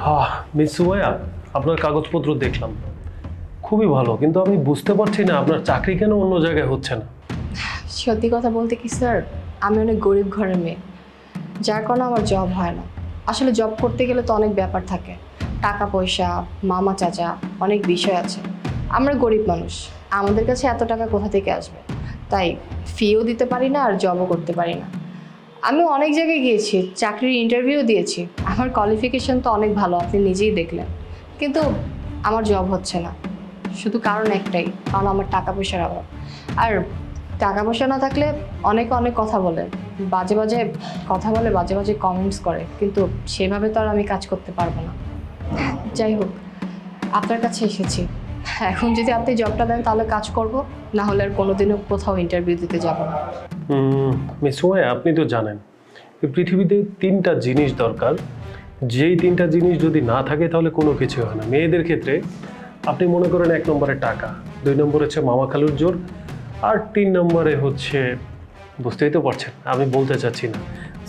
হ্যাঁ মিস সুমাইয়া, আপনার কাগজপত্র দেখলাম, খুবই ভালো, কিন্তু আমি বুঝতে পারছি না আপনার চাকরি কেন অন্য জায়গায় হচ্ছে না। সত্যি কথা বলতে কি স্যার, আমি অনেক গরিব ঘরের মেয়ে, যার কারণে আমার জব হয় না। আসলে জব করতে গেলে তো অনেক ব্যাপার থাকে, টাকা পয়সা, মামা চাচা, অনেক বিষয় আছে। আমরা গরিব মানুষ, আমাদের কাছে এত টাকা কোথা থেকে আসবে? তাই ফিও দিতে পারি না আর জবও করতে পারি না। আমি অনেক জায়গায় গিয়েছি, চাকরির ইন্টারভিউ দিয়েছি, আমার কোয়ালিফিকেশন তো অনেক ভালো, আপনি নিজেই দেখলেন, কিন্তু আমার জব হচ্ছে না। শুধু কারণ একটাই, কারণ আমার টাকা পয়সার অভাব। আর টাকা পয়সা না থাকলে অনেকে অনেক কথা বলে, বাজে বাজে কথা বলে, বাজে বাজে কমেন্টস করে, কিন্তু সেভাবে তো আর আমি কাজ করতে পারবো না। যাই হোক, আপনার কাছে এসেছি, এখন যদি আপনি জবটা দেন তাহলে কাজ করব, না হলে আর কোনোদিনও কোথাও ইন্টারভিউ দিতে যাব না। মিস সুমাইয়া, আপনি তো জানেন এই পৃথিবীতে তিনটা জিনিস দরকার, যেই তিনটা জিনিস যদি না থাকে তাহলে কোনো কিছু হয় না। মেয়েদের ক্ষেত্রে আপনি মনে করেন 1 নম্বরে টাকা, 2 নম্বরে হচ্ছে মামা খালুর জোর, আর 3 নম্বরে হচ্ছে, বুঝতেই তো পারছেন আমি বলতে চাচ্ছি না।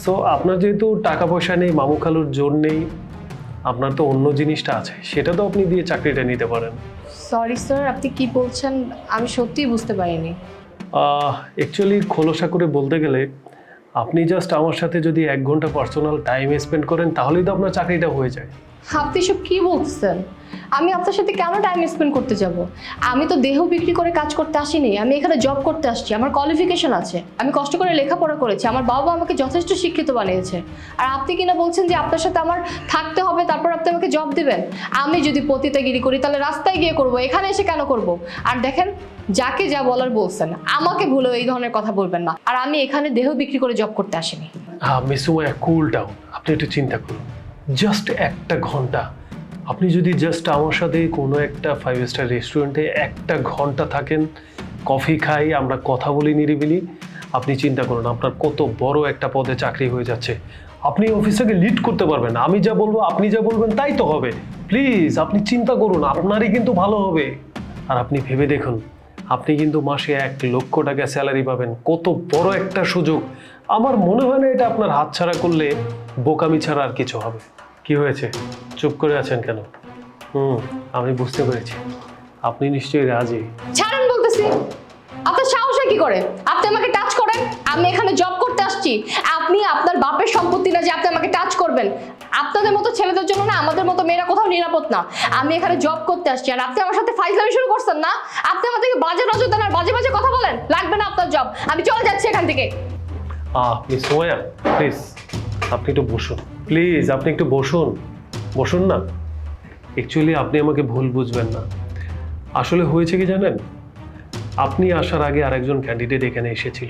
সো আপনার যেহেতু টাকা পয়সা নেই, মামু খালুর জোর নেই, আপনার তো অন্য জিনিসটা আছে, সেটা তো আপনি দিয়ে চাকরিটা নিতে পারেন। সরি স্যার, আপনি কি বলছেন আমি সত্যিই বুঝতে পারিনি। অ্যাকচুয়ালি খোলসা করে বলতে গেলে, আপনি জাস্ট আমার সাথে যদি 1 ঘন্টা পার্সোনাল টাইম স্পেন্ড করেন তাহলেই তো আপনার চাকরিটা হয়ে যায়। আপনি সব কি বলছেন? আমি আপনার সাথে কেন টাইম স্পেন্ড করতে যাব? আমি তো দেহ বিক্রি করে কাজ করতে আসিনি, আমি এখানে জব করতে আসছি। আমার কোয়ালিফিকেশন আছে, আমি কষ্ট করে লেখাপড়া করেছি, আমার বাবা আমাকে যথেষ্ট শিক্ষিত বানিয়েছে। আর আপনি কিনা বলছেন যে আপনার সাথে আমার থাকতে হবে, তারপর আপনি আমাকে জব দিবেন? আমি যদি পতিতাগিরি করি তাহলে রাস্তায় গিয়ে করব, এখানে এসে কেন করব? আর দেখেন, যাকে যা বলার বলছেন, আমাকে ভুলেও এই ধরনের কথা বলবেন না। আর আমি এখানে দেহ বিক্রি করে জব করতে আসিনি। হ্যাঁ মিস সুমাইয়া, কুল ডাউন, আপনি একটু চিন্তা করুন। জাস্ট 1 ঘন্টা, আপনি যদি জাস্ট আমার সাথে কোনো একটা 5 স্টার রেস্টুরেন্টে 1 ঘন্টা থাকেন, কফি খাই, আমরা কথা বলি নিরিবিলি, আপনি চিন্তা করুন আপনার কত বড় একটা পদে চাকরি হয়ে যাচ্ছে। আপনি অফিসটাকে লিড করতে পারবেন, আমি যা বলবো আপনি যা বলবেন তাই তো হবে। প্লিজ আপনি চিন্তা করুন, আপনারই কিন্তু ভালো হবে। আর আপনি ভেবে দেখুন, আপনি কিন্তু মাসে 1 লক্ষ টাকা স্যালারি পাবেন, কত বড় একটা সুযোগ। আমার মনে হয় না এটা আপনার হাতছাড়া করলে বোকামি ছাড়া আর কিছু হবে। কি হয়েছে, চুপ করে আছেন কেন? আমি বুঝতে পেরেছি, আপনি নিশ্চয়ই রাজি। ছাড়েন বলতেছি। আপনার সাহস হয় কি করে আপনি আমাকে টাচ করেন? আমি এখানে জব করতে আসছি, আপনি আপনার বাপের সম্পত্তি না যে আপনি আমাকে টাচ করবেন। আপনাদের মতো ছেলেদের জন্য না আমাদের মতো মেয়েরা কোথাও নিরাপদ না। আমি এখানে জব করতে আসছি আর আপনি আমার সাথে ফাইজলামি শুরু করছেন না? আপনি আমাদেরকে বাজে নজর দেন আর বাজে বাজে কথা বলেন। লাগবে না আপনার জব, আমি চলে যাচ্ছি এখান থেকে। মিস সোয়া, প্লিজ আপনি একটু বসুন, প্লিজ আপনি একটু বসুন, বসুন না। অ্যাকচুয়ালি আপনি আমাকে ভুল বুঝবেন না, আসলে হয়েছে কি জানেন, আপনি আসার আগে আরেকজন ক্যান্ডিডেট এখানে এসেছিল।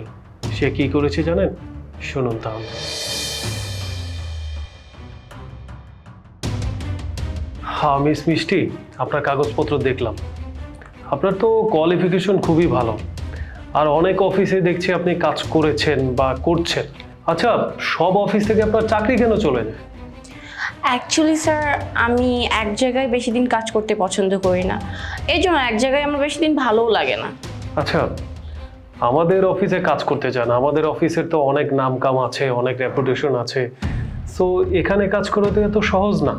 সে কি করেছে জানেন? শুনুন তাহলে। হ্যাঁ মিস মিষ্টি, আপনার কাগজপত্র দেখলাম, আপনার তো কোয়ালিফিকেশন খুবই ভালো, আর অনেক অফিসে দেখছি আপনি কাজ করেছেন বা করছেন। আচ্ছা, সব অফিস থেকে আপনার চাকরি কেন চলে যায়? অ্যাকচুয়ালি স্যার, আমি এক জায়গায় বেশি দিন কাজ করতে পছন্দ করি না, এই জন্য এক জায়গায় আমার বেশি দিন ভালোও লাগে না। আচ্ছা, আমাদের অফিসে কাজ করতে চান? আমাদের অফিসের তো অনেক নাম কাম আছে, অনেক রেপুটেশন আছে, সো এখানে কাজ করাতে এত সহজ না।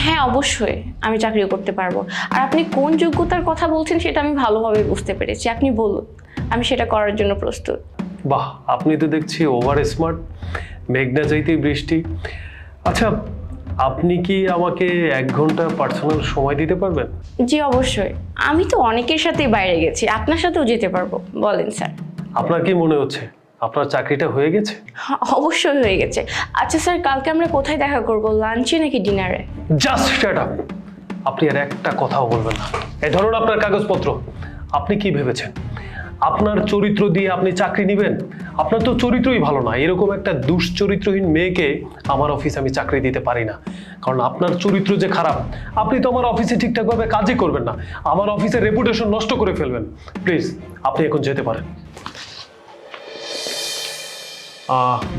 হ্যাঁ অবশ্যই আমি চাকরিও করতে পারবো, আর আপনি কোন যোগ্যতার কথা বলছেন সেটা আমি ভালোভাবে বুঝতে পেরেছি। আপনি বলুন, আমি সেটা করার জন্য প্রস্তুত। বাহ, আপনি তো দেখছি ওভার স্মার্ট, মেঘনা যাইতেই বৃষ্টি। আচ্ছা, আপনি কি আমাকে 1 ঘন্টা পার্সোনাল সময় দিতে পারবেন? জি অবশ্যই, আমি তো অনেকের সাথেই বাইরে গেছি, আপনার সাথেও যেতে পারবো। বলেন স্যার। আপনার কি মনে হচ্ছে আপনার চাকরিটা হয়ে গেছে? হ্যাঁ, অবশ্যই হয়ে গেছে। আচ্ছা স্যার, কালকে আমরা কোথায় দেখা করবো, লাঞ্চে নাকি ডিনারে? জাস্ট শাট আপ, আপনি আর একটা কথাও বলবেন না। এই ধরুন আপনার কাগজপত্র। আপনি কি ভেবেছেন আপনার চরিত্র দিয়ে আপনি চাকরি নেবেন? আপনার তো চরিত্রই ভালো না, এরকম একটা দুশ্চরিত্রহীন মেয়েকে আমার অফিসে আমি চাকরি দিতে পারি না। কারণ আপনার চরিত্র যে খারাপ, আপনি তো আমার অফিসে ঠিকঠাকভাবে কাজই করবেন না, আমার অফিসের রেপুটেশন নষ্ট করে ফেলবেন। প্লিজ আপনি এখন যেতে পারেন।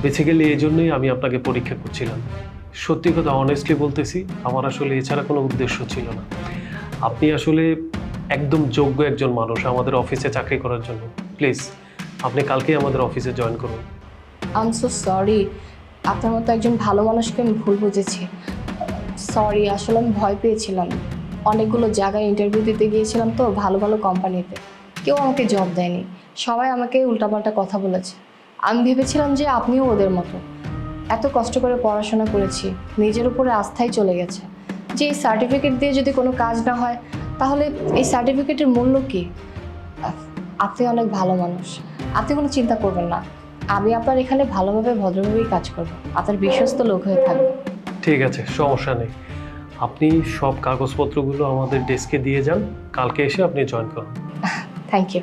বেসিক্যালি এই জন্যই আমি আপনাকে পরীক্ষা করছিলাম। সত্যি কথা অনেস্টলি বলতেছি, আমার আসলে এছাড়া কোনো উদ্দেশ্য ছিল না। আপনি আসলে একদম যোগ্য একজন মানুষ আমাদের অফিসে চাকরি করার জন্য। প্লিজ আপনি কালকেই আমাদের অফিসে জয়েন করুন। আই এম সো সরি, আপনার মতো একজন ভালো মানুষকে আমি ভুল বুঝেছি। সরি, আসলে আমি ভয় পেয়েছিলাম। অনেকগুলো জায়গায় ইন্টারভিউ দিতে গিয়েছিলাম তো, ভালো ভালো কোম্পানিতে। কেউ আমাকে জব দেয়নি, সবাই আমাকে উল্টাপাল্টা কথা বলেছে। আমি ভেবেছিলাম যে আপনিও ওদের মতো। এত কষ্ট করে পড়াশোনা করেছি, নিজের উপরে আস্থাই চলে গেছে যে এই সার্টিফিকেট দিয়ে যদি কোনো কাজ না হয় তাহলে এই সার্টিফিকেটের মূল্য কী? আপনি অনেক ভালো মানুষ, আপনি কোনো চিন্তা করবেন না। আমি আপনার এখানে ভালোভাবে ভদ্রভাবেই কাজ করব, আপনার বিশ্বস্ত লোক হয়ে থাকবো। ঠিক আছে, সমস্যা নেই। আপনি সব কাগজপত্রগুলো আমাদের ডেস্কে দিয়ে যান, কালকে এসে আপনি জয়েন করুন। Thank you.